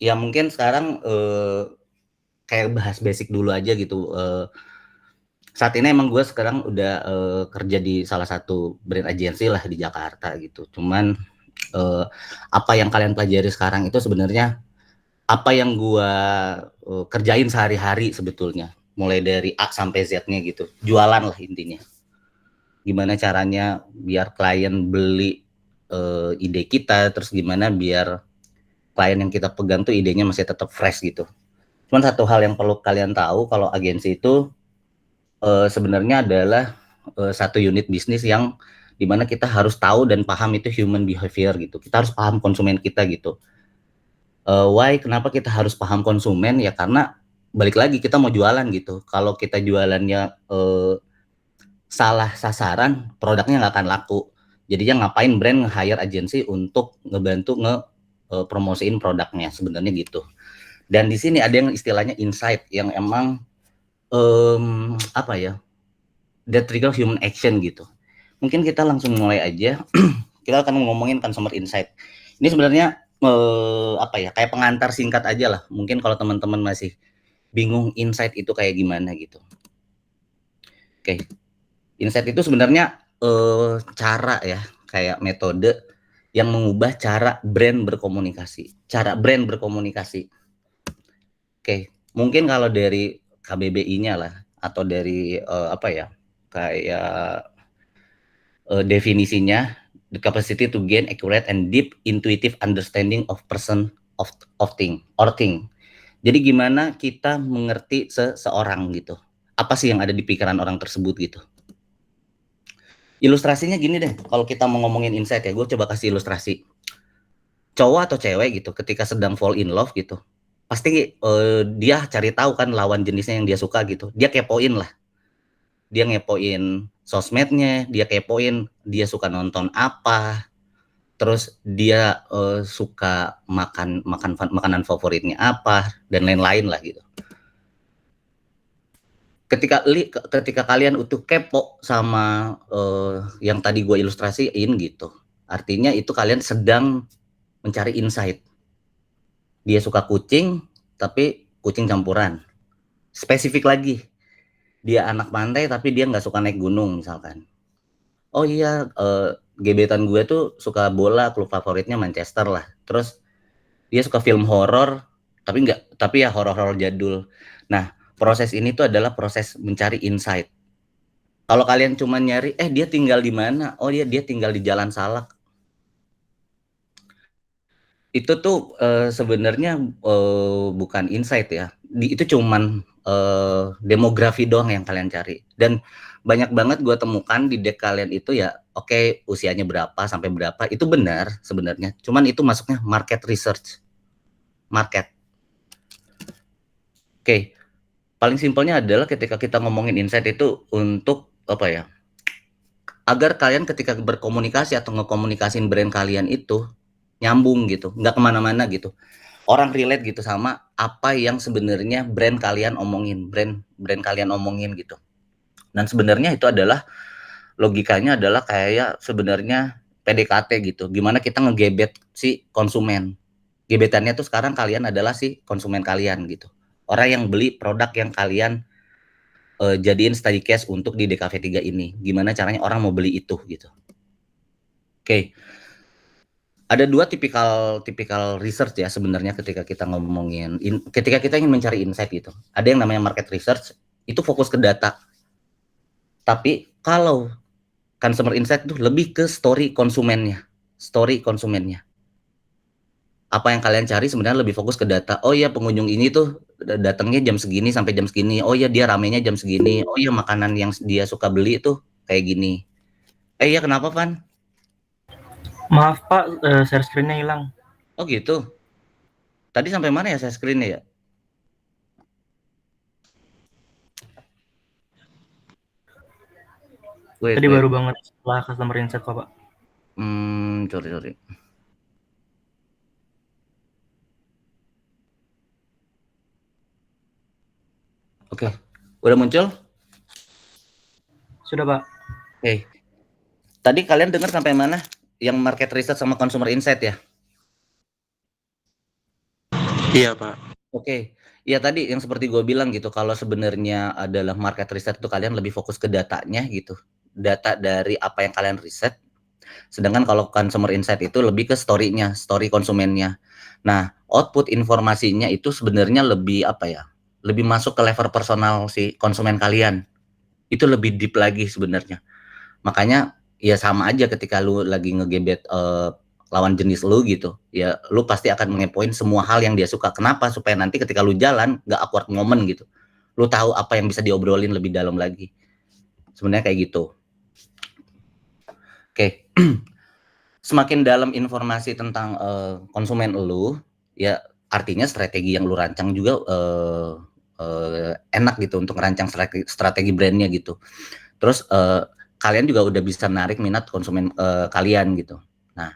Ya mungkin sekarang kayak bahas basic dulu aja gitu. Saat ini emang gue sekarang udah kerja di salah satu brand agency lah di Jakarta gitu. Cuman apa yang kalian pelajari sekarang itu sebenarnya apa yang gue kerjain sehari-hari sebetulnya. Mulai dari A sampai Z-nya gitu. Jualan lah intinya. Gimana caranya biar klien beli ide kita, terus gimana biar klien yang kita pegang tuh idenya masih tetap fresh gitu. Cuman satu hal yang perlu kalian tahu kalau agensi itu sebenarnya adalah satu unit bisnis yang dimana kita harus tahu dan paham itu human behavior gitu. Kita harus paham konsumen kita gitu. Why? Kenapa kita harus paham konsumen? Ya karena balik lagi kita mau jualan gitu. Kalau kita jualannya salah sasaran, produknya nggak akan laku. Jadinya ngapain brand nge-hire agensi untuk ngebantu promosiin produknya sebenarnya gitu. Dan di sini ada yang istilahnya insight yang emang apa ya? That trigger human action gitu. Mungkin kita langsung mulai aja. Kita akan ngomongin consumer insight. Ini sebenarnya apa ya? Kayak pengantar singkat aja lah. Mungkin kalau teman-teman masih bingung insight itu kayak gimana gitu. Oke. Insight itu sebenarnya cara ya, kayak metode yang mengubah cara brand berkomunikasi. Cara brand berkomunikasi. Oke, mungkin kalau dari KBBI-nya lah atau dari apa ya? Kayak definisinya, the capacity to gain accurate and deep intuitive understanding of person of thing or thing. Jadi gimana kita mengerti seseorang gitu. Apa sih yang ada di pikiran orang tersebut gitu. Ilustrasinya gini deh, kalau kita mau ngomongin insight ya, gue coba kasih ilustrasi. Cowok atau cewek gitu, ketika sedang fall in love gitu, pasti dia cari tahu kan lawan jenisnya yang dia suka gitu. Dia kepoin lah. Dia ngepoin sosmednya, dia kepoin dia suka nonton apa, terus dia suka makanan favoritnya apa dan lain-lain lah gitu. Ketika kalian utuh kepo sama yang tadi gue ilustrasiin gitu, artinya itu kalian sedang mencari insight. Dia suka kucing, tapi kucing campuran. Spesifik lagi, dia anak pantai tapi dia nggak suka naik gunung misalkan. Oh iya, gebetan gue tuh suka bola, klub favoritnya Manchester lah. Terus dia suka film horor, tapi ya horor-horor jadul. Nah, proses ini tuh adalah proses mencari insight. Kalau kalian cuma nyari, dia tinggal di mana? Oh dia tinggal di Jalan Salak. Itu tuh sebenarnya bukan insight ya. Itu cuman demografi doang yang kalian cari. Dan banyak banget gue temukan di deck kalian itu ya, oke, usianya berapa sampai berapa, itu benar sebenarnya. Cuman itu masuknya market research. Market. Oke, paling simpelnya adalah ketika kita ngomongin insight itu untuk apa ya? Agar kalian ketika berkomunikasi atau ngekomunikasin brand kalian itu nyambung gitu, nggak kemana-mana gitu. Orang relate gitu sama apa yang sebenarnya brand kalian omongin, brand kalian omongin gitu. Dan sebenarnya itu adalah logikanya adalah kayak sebenarnya PDKT gitu. Gimana kita ngegebet si konsumen. Gebetannya tuh sekarang kalian adalah si konsumen kalian gitu. Orang yang beli produk yang kalian jadiin study case untuk di DKV3 ini. Gimana caranya orang mau beli itu gitu. Oke. Ada dua tipikal research ya sebenarnya ketika kita ngomongin ketika kita ingin mencari insight gitu. Ada yang namanya market research, itu fokus ke data. Tapi kalau consumer insight itu lebih ke story konsumennya. Story konsumennya. Apa yang kalian cari sebenarnya lebih fokus ke data. Oh iya, pengunjung ini tuh datangnya jam segini sampai jam segini. Oh iya, dia ramenya jam segini. Oh iya, makanan yang dia suka beli itu kayak gini. Iya, kenapa, Van? Maaf Pak, share screen-nya hilang. Oh gitu. Tadi sampai mana ya saya screen-nya ya? Tadi Wait. baru banget setelah customer insight kok Pak. Sorry. Oke, udah muncul? Sudah Pak. Oke. Tadi kalian dengar sampai mana? Yang market research sama consumer insight ya? Iya, Pak. Oke. Ya tadi yang seperti gue bilang gitu, kalau sebenarnya adalah market research itu kalian lebih fokus ke datanya gitu. Data dari apa yang kalian riset. Sedangkan kalau consumer insight itu lebih ke story-nya, story konsumennya. Nah, output informasinya itu sebenarnya lebih apa ya? Lebih masuk ke level personal si konsumen kalian. Itu lebih deep lagi sebenarnya. Makanya ya sama aja ketika lu lagi ngegebet lawan jenis lu gitu, ya lu pasti akan mengepoin semua hal yang dia suka. Kenapa? Supaya nanti ketika lu jalan nggak awkward moment gitu. Lu tahu apa yang bisa diobrolin lebih dalam lagi. Sebenarnya kayak gitu. Oke. Semakin dalam informasi tentang konsumen lu, ya artinya strategi yang lu rancang juga enak gitu untuk merancang strategi brandnya gitu. Terus kalian juga udah bisa menarik minat konsumen kalian gitu. Nah,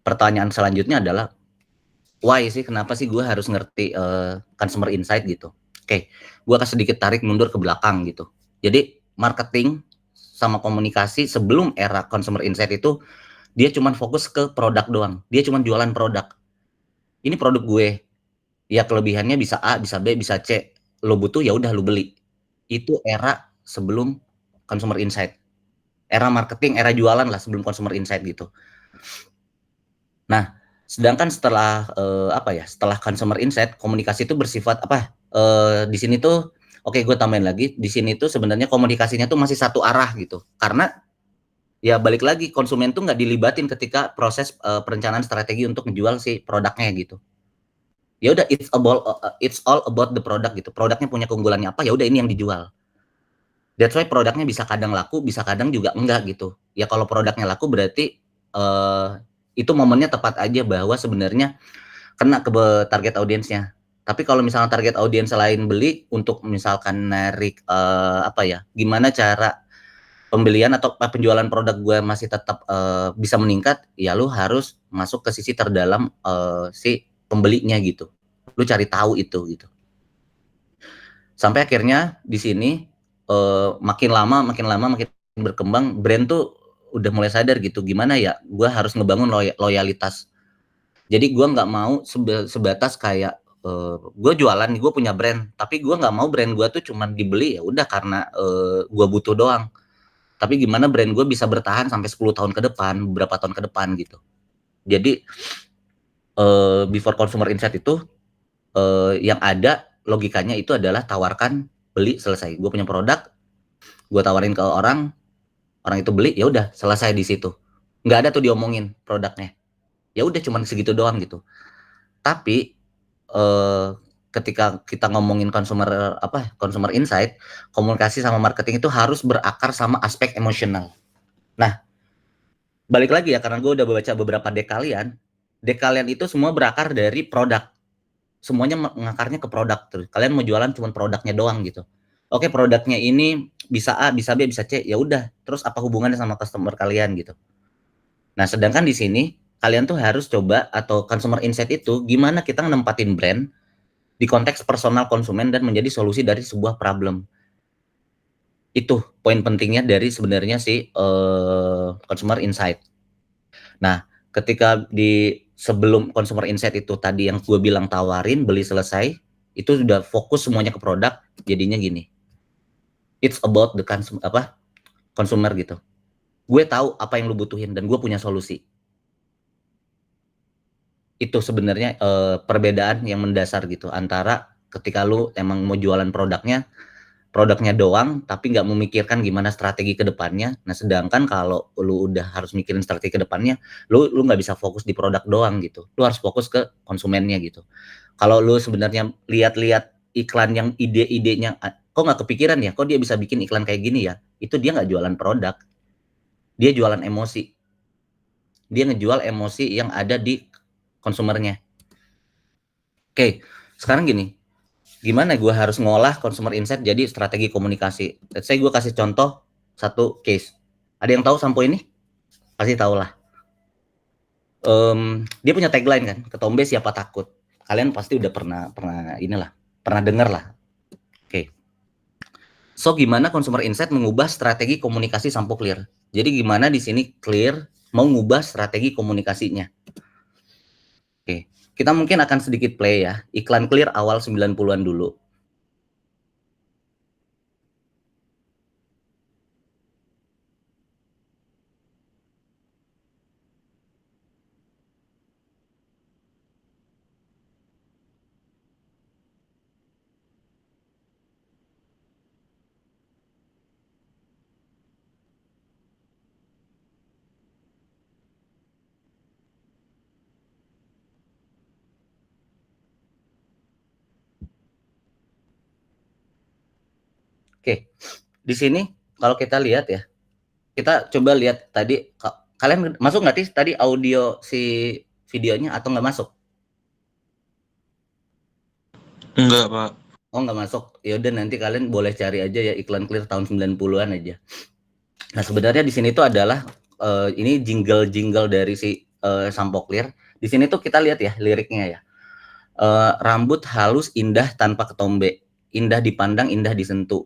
pertanyaan selanjutnya adalah why sih, kenapa sih gue harus ngerti consumer insight gitu. Oke, gue akan sedikit tarik mundur ke belakang gitu. Jadi marketing sama komunikasi sebelum era consumer insight itu dia cuma fokus ke produk doang. Dia cuma jualan produk. Ini produk gue. Ya kelebihannya bisa A, bisa B, bisa C. Lo butuh ya udah lo beli. Itu era sebelum consumer insight. Era marketing, era jualan lah sebelum consumer insight gitu. Nah, sedangkan setelah setelah consumer insight, komunikasi itu bersifat apa? Di sini tuh, oke, gue tambahin lagi. Di sini tuh sebenarnya komunikasinya tuh masih satu arah gitu. Karena ya balik lagi konsumen tuh nggak dilibatin ketika proses perencanaan strategi untuk menjual si produknya gitu. Ya udah it's all about the product gitu. Produknya punya keunggulannya apa? Ya udah ini yang dijual. That's why produknya bisa kadang laku, bisa kadang juga enggak gitu. Ya kalau produknya laku berarti itu momennya tepat aja bahwa sebenarnya kena ke target audiensnya. Tapi kalau misalnya target audiens lain beli untuk misalkan narik gimana cara pembelian atau penjualan produk gue masih tetap bisa meningkat, ya lu harus masuk ke sisi terdalam si pembelinya gitu. Lu cari tahu itu gitu. Sampai akhirnya di sini makin lama makin berkembang, brand tuh udah mulai sadar gitu, gimana ya gue harus ngebangun loyalitas. Jadi gue nggak mau sebatas kayak gue jualan, gue punya brand, tapi gue nggak mau brand gue tuh cuman dibeli ya udah karena gue butuh doang. Tapi gimana brand gue bisa bertahan sampai 10 tahun ke depan, beberapa tahun ke depan gitu. Jadi before consumer insight itu yang ada logikanya itu adalah tawarkan, beli, selesai. Gue punya produk, gue tawarin ke orang itu beli, ya udah selesai di situ. Nggak ada tuh diomongin produknya. Ya udah cuman segitu doang gitu. Tapi ketika kita ngomongin consumer insight, komunikasi sama marketing itu harus berakar sama aspek emosional. Nah, balik lagi ya, karena gue udah baca beberapa deck kalian itu semua berakar dari produk. Semuanya mengakarnya ke produk terus. Kalian mau jualan cuma produknya doang gitu. Oke, produknya ini bisa A, bisa B, bisa C, ya udah. Terus apa hubungannya sama customer kalian gitu. Nah, sedangkan di sini kalian tuh harus coba, atau consumer insight itu gimana kita nempatin brand di konteks personal konsumen dan menjadi solusi dari sebuah problem. Itu poin pentingnya dari sebenarnya si consumer insight. Nah, ketika di sebelum consumer insight itu tadi yang gue bilang tawarin, beli, selesai, itu sudah fokus semuanya ke produk, jadinya gini. It's about the consumer gitu. Gue tahu apa yang lu butuhin dan gue punya solusi. Itu sebenarnya perbedaan yang mendasar gitu antara ketika lu emang mau jualan produknya doang, tapi nggak memikirkan gimana strategi ke depannya. Nah, sedangkan kalau lu udah harus mikirin strategi ke depannya, lu nggak bisa fokus di produk doang gitu. Lu harus fokus ke konsumennya gitu. Kalau lu sebenarnya lihat-lihat iklan yang ide-idenya, kok nggak kepikiran ya, kok dia bisa bikin iklan kayak gini ya? Itu dia nggak jualan produk, dia jualan emosi. Dia ngejual emosi yang ada di konsumernya. Oke, sekarang gini, gimana gue harus ngolah consumer insight jadi strategi komunikasi. Let's say gue kasih contoh satu case. Ada yang tahu sampo ini? Pasti tahu lah. Dia punya tagline kan, ketombe siapa takut. Kalian pasti udah pernah dengar lah. Oke. So gimana consumer insight mengubah strategi komunikasi sampo clear? Jadi gimana di sini clear mau ngubah strategi komunikasinya? Oke. Kita mungkin akan sedikit play ya, iklan Clear awal 90-an dulu. Oke, di sini kalau kita lihat ya, kita coba lihat tadi, kalian masuk nggak sih tadi audio si videonya atau nggak masuk? Enggak, Pak. Oh, nggak masuk. Ya udah, nanti kalian boleh cari aja ya iklan Clear tahun 90-an aja. Nah, sebenarnya di sini tuh adalah ini jingle-jingle dari si Sampo Clear. Di sini tuh kita lihat ya liriknya ya. Rambut halus indah tanpa ketombe, indah dipandang indah disentuh.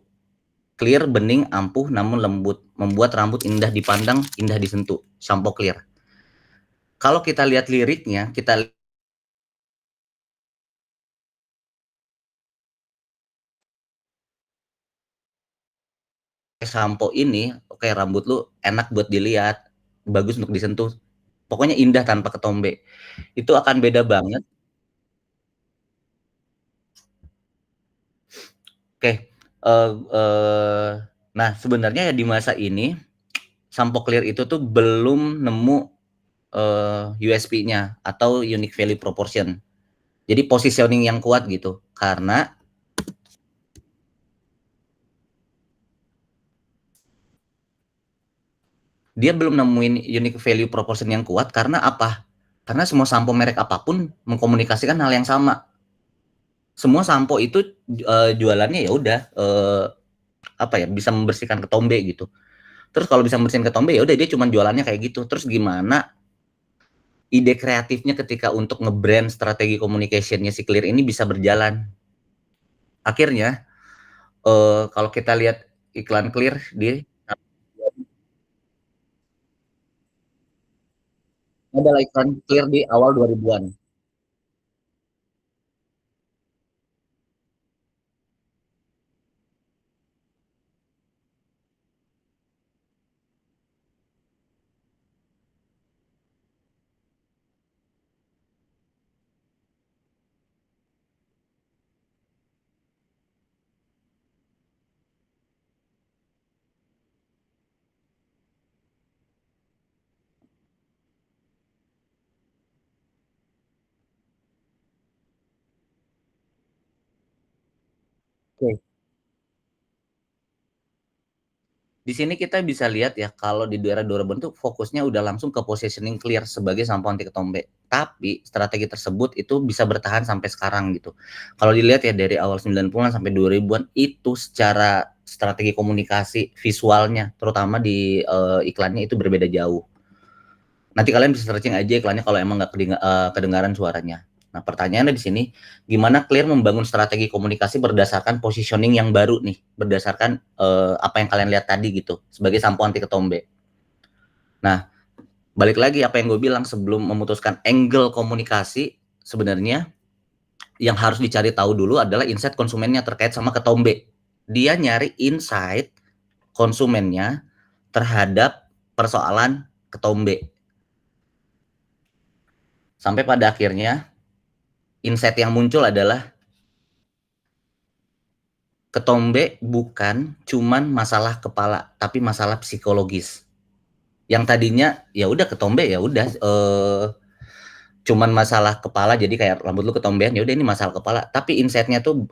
Clear bening ampuh namun lembut, membuat rambut indah dipandang indah disentuh. Sampo Clear. Kalau kita lihat liriknya, kita sampo ini, oke, rambut lu enak buat dilihat, bagus untuk disentuh, pokoknya indah tanpa ketombe. Itu akan beda banget. Oke, nah sebenarnya ya di masa ini Sampo Clear itu tuh belum nemu USP-nya atau unique value proportion. Jadi positioning yang kuat gitu, karena dia belum nemuin unique value proportion yang kuat. Karena apa? Karena semua sampo merek apapun mengkomunikasikan hal yang sama. Semua sampo itu jualannya ya udah apa ya, bisa membersihkan ketombe gitu. Terus kalau bisa membersihkan ketombe ya udah, dia cuma jualannya kayak gitu. Terus gimana ide kreatifnya ketika untuk nge-brand strategi communication-nya si Clear ini bisa berjalan? Akhirnya kalau kita lihat iklan Clear di adalah iklan Clear di awal 2000-an. Oke. Di sini kita bisa lihat ya, kalau di daerah 2000 tuh fokusnya udah langsung ke positioning Clear sebagai sampo anti ketombe. Tapi strategi tersebut itu bisa bertahan sampai sekarang gitu. Kalau dilihat ya dari awal 90-an sampai 2000-an itu secara strategi komunikasi visualnya, terutama di iklannya itu berbeda jauh. Nanti kalian bisa searching aja iklannya kalau emang nggak kedengaran suaranya. Nah, pertanyaannya di sini, gimana Clear membangun strategi komunikasi berdasarkan positioning yang baru nih, berdasarkan apa yang kalian lihat tadi gitu, sebagai sampo anti ketombe. Nah, balik lagi apa yang gue bilang sebelum memutuskan angle komunikasi, sebenarnya yang harus dicari tahu dulu adalah insight konsumennya terkait sama ketombe. Dia nyari insight konsumennya terhadap persoalan ketombe. Sampai pada akhirnya insight yang muncul adalah ketombe bukan cuman masalah kepala, tapi masalah psikologis. Yang tadinya ya udah ketombe ya udah cuman masalah kepala, jadi kayak rambut lu ketombean ya udah ini masalah kepala, tapi insight-nya tuh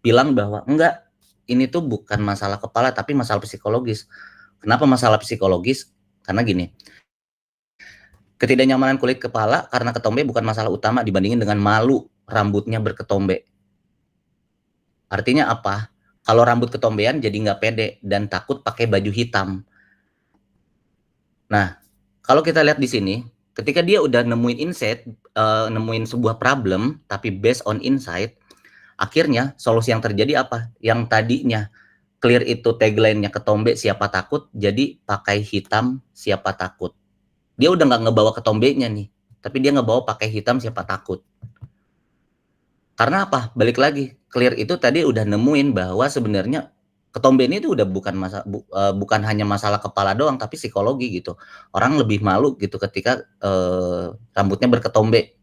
bilang bahwa enggak, ini tuh bukan masalah kepala tapi masalah psikologis. Kenapa masalah psikologis? Karena gini, ketidaknyamanan kulit kepala karena ketombe bukan masalah utama dibandingin dengan malu rambutnya berketombe. Artinya apa? Kalau rambut ketombean jadi nggak pede dan takut pakai baju hitam. Nah, kalau kita lihat di sini, ketika dia udah nemuin insight, nemuin sebuah problem, tapi based on insight, akhirnya solusi yang terjadi apa? Yang tadinya Clear itu tagline-nya ketombe siapa takut, jadi pakai hitam siapa takut. Dia udah nggak ngebawa ketombenya nih. tapi dia ngebawa pakai hitam siapa takut. Karena apa? Balik lagi, Clear itu tadi udah nemuin bahwa sebenarnya ketombe ini tuh udah bukan hanya masalah kepala doang, tapi psikologi gitu. Orang lebih malu gitu ketika rambutnya berketombe,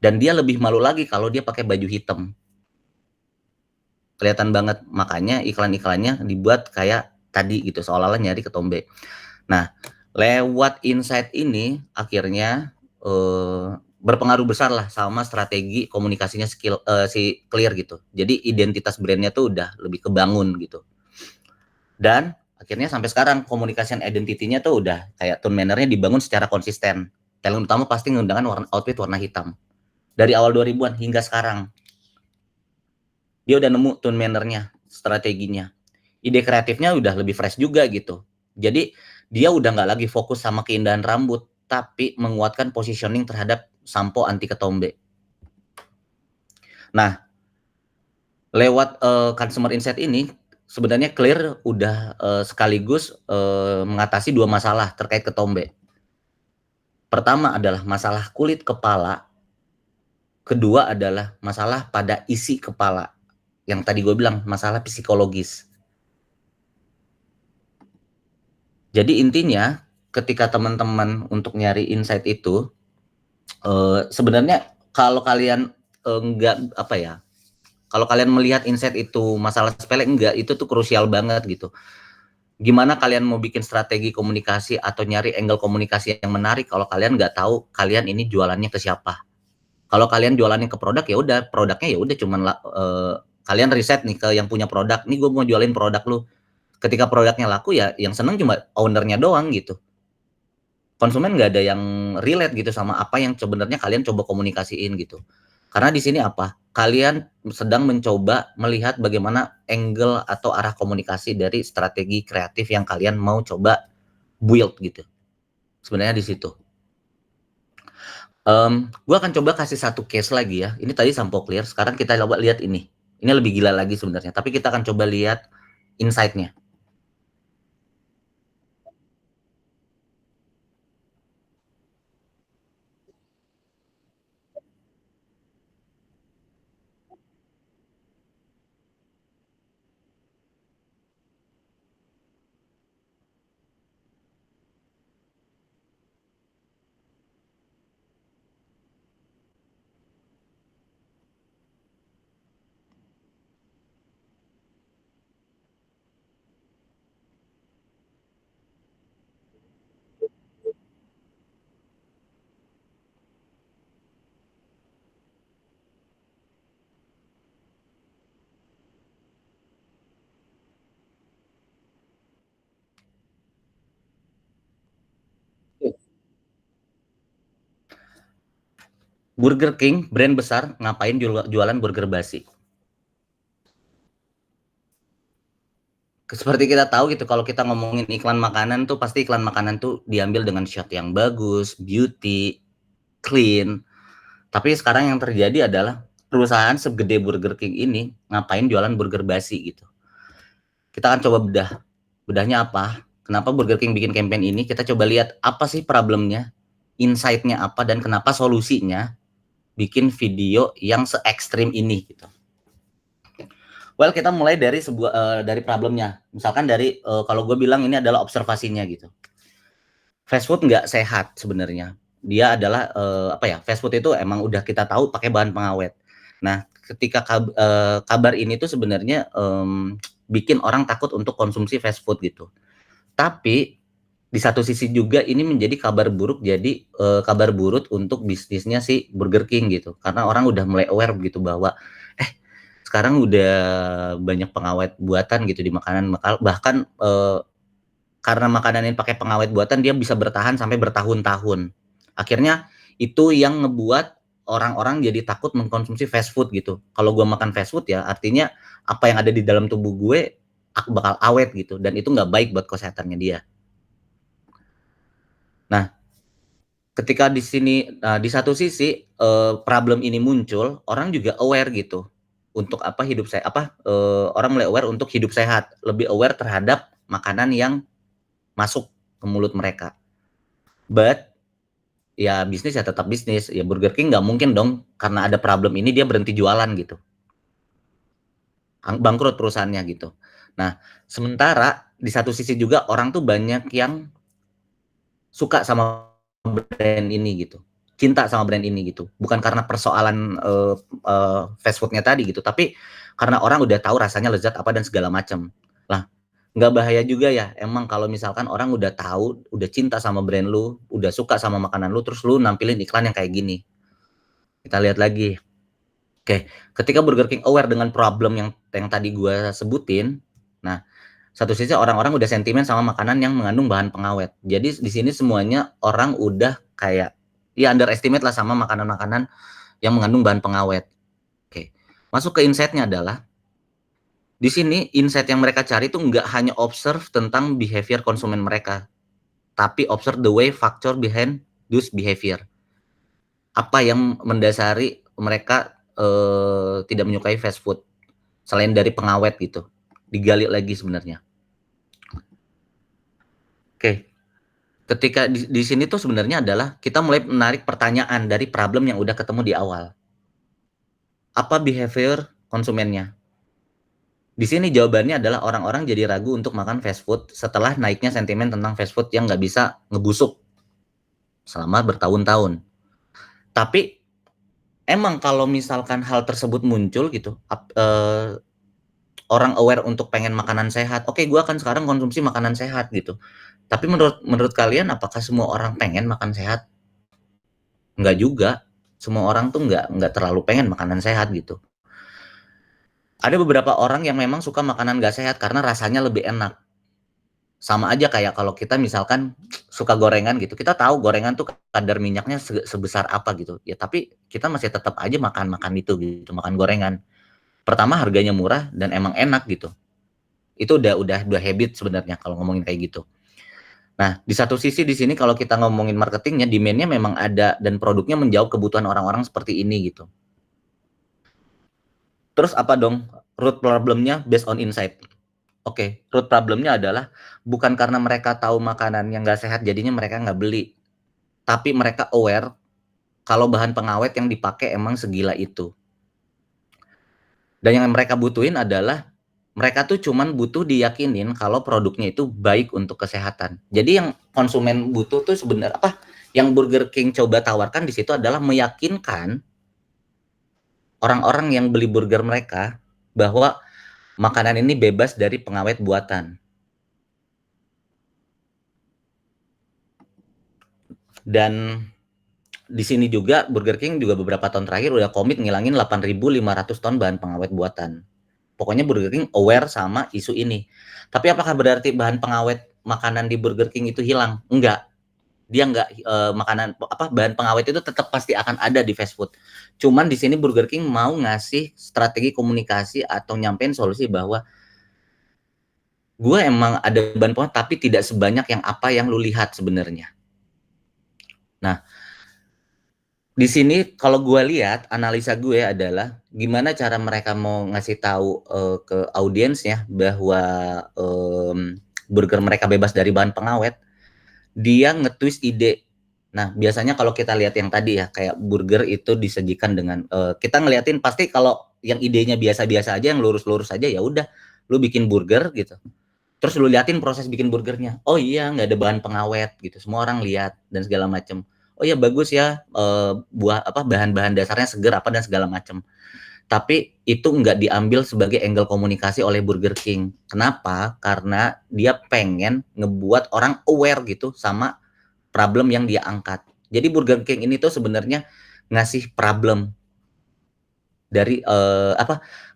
dan dia lebih malu lagi kalau dia pakai baju hitam. Kelihatan banget, makanya iklan-iklannya dibuat kayak tadi gitu, seolah-olah nyari ketombe. Nah, lewat insight ini akhirnya berpengaruh besar lah sama strategi komunikasinya si Clear gitu. Jadi identitas brandnya tuh udah lebih kebangun gitu. Dan akhirnya sampai sekarang communication identity-nya tuh udah kayak tone manner-nya dibangun secara konsisten. Talent utama pasti menggunakan outfit warna hitam. Dari awal 2000-an hingga sekarang. Dia udah nemu tone manner-nya, strateginya. Ide kreatifnya udah lebih fresh juga gitu. Jadi dia udah nggak lagi fokus sama keindahan rambut, tapi menguatkan positioning terhadap sampo anti ketombe. Nah, lewat consumer insight ini, sebenarnya Clear udah sekaligus mengatasi 2 masalah terkait ketombe. Pertama adalah masalah kulit kepala, kedua adalah masalah pada isi kepala. Yang tadi gue bilang, masalah psikologis. Jadi intinya, ketika teman-teman untuk nyari insight itu, sebenarnya kalau kalian enggak apa ya, kalau kalian melihat insight itu masalah sepele, enggak, itu tuh krusial banget gitu. Gimana kalian mau bikin strategi komunikasi atau nyari angle komunikasi yang menarik kalau kalian nggak tahu kalian ini jualannya ke siapa. Kalau kalian jualannya ke produk, ya udah, produknya ya udah cuman kalian riset nih ke yang punya produk, nih gue mau jualin produk lu. Ketika produknya laku, ya yang seneng cuma ownernya doang gitu. Konsumen nggak ada yang relate gitu sama apa yang sebenarnya kalian coba komunikasiin gitu. Karena di sini apa? Kalian sedang mencoba melihat bagaimana angle atau arah komunikasi dari strategi kreatif yang kalian mau coba build gitu. Sebenarnya di situ. Gue akan coba kasih satu case lagi ya. Ini tadi sampo Clear. Sekarang kita coba lihat ini. Ini lebih gila lagi sebenarnya. Tapi kita akan coba lihat insight-nya. Burger King, brand besar, ngapain jualan burger basi? Seperti kita tahu gitu, kalau kita ngomongin iklan makanan tuh pasti iklan makanan tuh diambil dengan shot yang bagus, beauty, clean. Tapi sekarang yang terjadi adalah perusahaan segede Burger King ini ngapain jualan burger basi gitu. Kita akan coba bedahnya apa, kenapa Burger King bikin campaign ini, kita coba lihat apa sih problemnya, insight-nya apa, dan kenapa solusinya bikin video yang se-ekstrim ini gitu. Well, kita mulai dari dari problemnya. Misalkan dari kalau gue bilang ini adalah observasinya gitu. Fast food nggak sehat sebenarnya. Dia adalah apa ya? Fast food itu emang udah kita tahu pakai bahan pengawet. Nah, ketika kabar ini tuh sebenarnya bikin orang takut untuk konsumsi fast food gitu. Tapi di satu sisi juga ini menjadi kabar buruk, jadi kabar buruk untuk bisnisnya si Burger King gitu. Karena orang udah mulai aware gitu bahwa sekarang udah banyak pengawet buatan gitu di makanan, bahkan karena makanan ini pakai pengawet buatan, dia bisa bertahan sampai bertahun-tahun. Akhirnya itu yang ngebuat orang-orang jadi takut mengkonsumsi fast food gitu. Kalau gue makan fast food ya artinya apa yang ada di dalam tubuh gue bakal awet gitu, dan itu nggak baik buat kesehatannya dia. Nah, ketika di sini di satu sisi problem ini muncul, orang juga aware gitu untuk apa hidup sehat, orang mulai aware untuk hidup sehat, lebih aware terhadap makanan yang masuk ke mulut mereka. But ya bisnis ya tetap bisnis. Ya Burger King nggak mungkin dong karena ada problem ini dia berhenti jualan gitu. Bangkrut perusahaannya gitu. Nah, sementara di satu sisi juga orang tuh banyak yang suka sama brand ini gitu. Cinta sama brand ini gitu. Bukan karena persoalan fast foodnya tadi gitu, tapi karena orang udah tahu rasanya lezat apa dan segala macam. Lah, nggak bahaya juga ya emang kalau misalkan orang udah tahu, udah cinta sama brand lu, udah suka sama makanan lu, terus lu nampilin iklan yang kayak gini. Kita lihat lagi. Oke, ketika Burger King aware dengan problem yang tadi gue sebutin, nah satu sisi orang-orang udah sentimen sama makanan yang mengandung bahan pengawet. Jadi di sini semuanya orang udah kayak ya underestimate lah sama makanan-makanan yang mengandung bahan pengawet. Oke, masuk ke insight-nya adalah di sini insight yang mereka cari itu nggak hanya observe tentang behavior konsumen mereka, tapi observe the way factor behind those behavior. Apa yang mendasari mereka tidak menyukai fast food selain dari pengawet gitu. Digali lagi sebenarnya. Oke. Ketika di sini tuh sebenarnya adalah kita mulai menarik pertanyaan dari problem yang udah ketemu di awal. Apa behavior konsumennya? Di sini jawabannya adalah orang-orang jadi ragu untuk makan fast food setelah naiknya sentimen tentang fast food yang nggak bisa ngebusuk selama bertahun-tahun. Tapi emang kalau misalkan hal tersebut muncul gitu, orang aware untuk pengen makanan sehat, oke gue akan sekarang konsumsi makanan sehat gitu. Tapi menurut kalian apakah semua orang pengen makan sehat? Enggak juga. Semua orang tuh enggak terlalu pengen makanan sehat gitu. Ada beberapa orang yang memang suka makanan gak sehat karena rasanya lebih enak. Sama aja kayak kalau kita misalkan suka gorengan gitu, kita tahu gorengan tuh kadar minyaknya sebesar apa gitu. Ya tapi kita masih tetap aja makan itu gitu, makan gorengan. Pertama harganya murah dan emang enak gitu. Itu udah habit sebenarnya kalau ngomongin kayak gitu. Nah, di satu sisi di sini kalau kita ngomongin marketingnya, demand-nya memang ada dan produknya menjawab kebutuhan orang-orang seperti ini gitu. Terus apa dong root problemnya based on insight? Oke, root problemnya adalah bukan karena mereka tahu makanan yang nggak sehat jadinya mereka nggak beli. Tapi mereka aware kalau bahan pengawet yang dipakai emang segila itu. Dan yang mereka butuhin adalah mereka tuh cuman butuh diyakinin kalau produknya itu baik untuk kesehatan. Jadi yang konsumen butuh tuh sebenarnya apa? Yang Burger King coba tawarkan di situ adalah meyakinkan orang-orang yang beli burger mereka bahwa makanan ini bebas dari pengawet buatan. Dan di sini juga Burger King juga beberapa tahun terakhir udah komit ngilangin 8.500 ton bahan pengawet buatan. Pokoknya Burger King aware sama isu ini. Tapi apakah berarti bahan pengawet makanan di Burger King itu hilang? Enggak. Dia enggak bahan pengawet itu tetap pasti akan ada di fast food. Cuman di sini Burger King mau ngasih strategi komunikasi atau nyampein solusi bahwa gue emang ada bahan pengawet tapi tidak sebanyak yang apa yang lu lihat sebenarnya. Nah, di sini kalau gue lihat analisa gue adalah gimana cara mereka mau ngasih tahu ke audiensnya bahwa burger mereka bebas dari bahan pengawet, dia nge-twist ide. Nah biasanya kalau kita lihat yang tadi ya kayak burger itu disajikan dengan kita ngeliatin pasti kalau yang idenya biasa-biasa aja yang lurus-lurus aja ya udah lu bikin burger gitu. Terus lu liatin proses bikin burgernya. Oh iya nggak ada bahan pengawet gitu. Semua orang lihat dan segala macam. Oh ya bagus ya bahan-bahan dasarnya seger apa dan segala macam. Tapi itu nggak diambil sebagai angle komunikasi oleh Burger King. Kenapa? Karena dia pengen ngebuat orang aware gitu sama problem yang dia angkat. Jadi Burger King ini tuh sebenarnya ngasih problem dari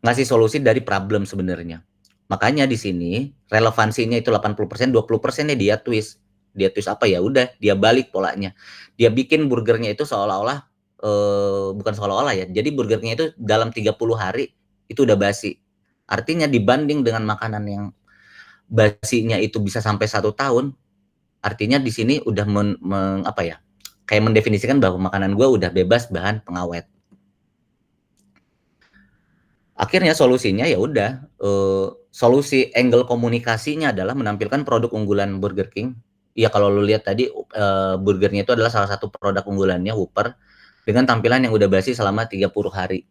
ngasih solusi dari problem sebenarnya. Makanya di sini relevansinya itu 80%, 20%-nya dia twist. Dia twist apa ya udah, dia balik polanya. Dia bikin burgernya itu seolah-olah bukan seolah-olah ya. Jadi burgernya itu dalam 30 hari itu udah basi. Artinya dibanding dengan makanan yang basinya itu bisa sampai 1 tahun, artinya di sini udah kayak mendefinisikan bahwa makanan gue udah bebas bahan pengawet. Akhirnya solusinya ya udah solusi angle komunikasinya adalah menampilkan produk unggulan Burger King Iya, kalau lu lihat tadi, burgernya itu adalah salah satu produk unggulannya Whopper, dengan tampilan yang udah basi selama 30 hari.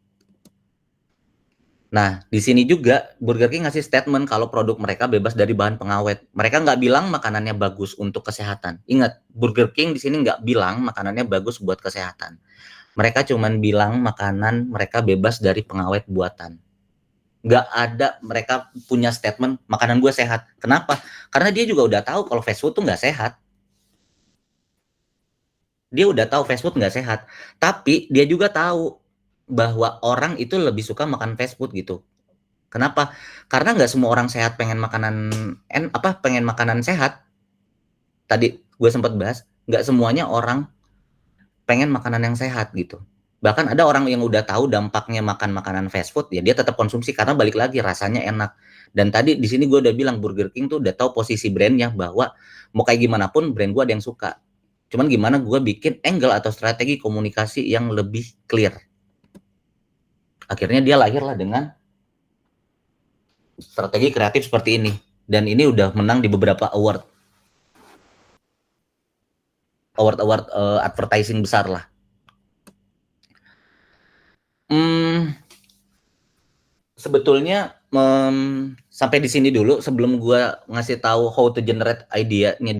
Nah, di sini juga Burger King ngasih statement kalau produk mereka bebas dari bahan pengawet. Mereka nggak bilang makanannya bagus untuk kesehatan. Ingat, Burger King di sini nggak bilang makanannya bagus buat kesehatan. Mereka cuman bilang makanan mereka bebas dari pengawet buatan. Nggak ada mereka punya statement makanan gue sehat. Kenapa? Karena dia juga udah tahu kalau fast food tuh nggak sehat. Dia udah tahu fast food nggak sehat. Tapi dia juga tahu bahwa orang itu lebih suka makan fast food gitu. Kenapa? Karena nggak semua orang sehat pengen pengen makanan sehat. Tadi gue sempat bahas, nggak semuanya orang pengen makanan yang sehat gitu. Bahkan ada orang yang udah tahu dampaknya makan makanan fast food, ya dia tetap konsumsi karena balik lagi rasanya enak. Dan tadi di sini gue udah bilang Burger King tuh udah tahu posisi brandnya bahwa mau kayak gimana pun brand gue ada yang suka. Cuman gimana gue bikin angle atau strategi komunikasi yang lebih clear. Akhirnya dia lahirlah dengan strategi kreatif seperti ini, dan ini udah menang di beberapa award advertising besar lah. Sebetulnya sampai di sini dulu sebelum gua ngasih tahu how to generate idea-nya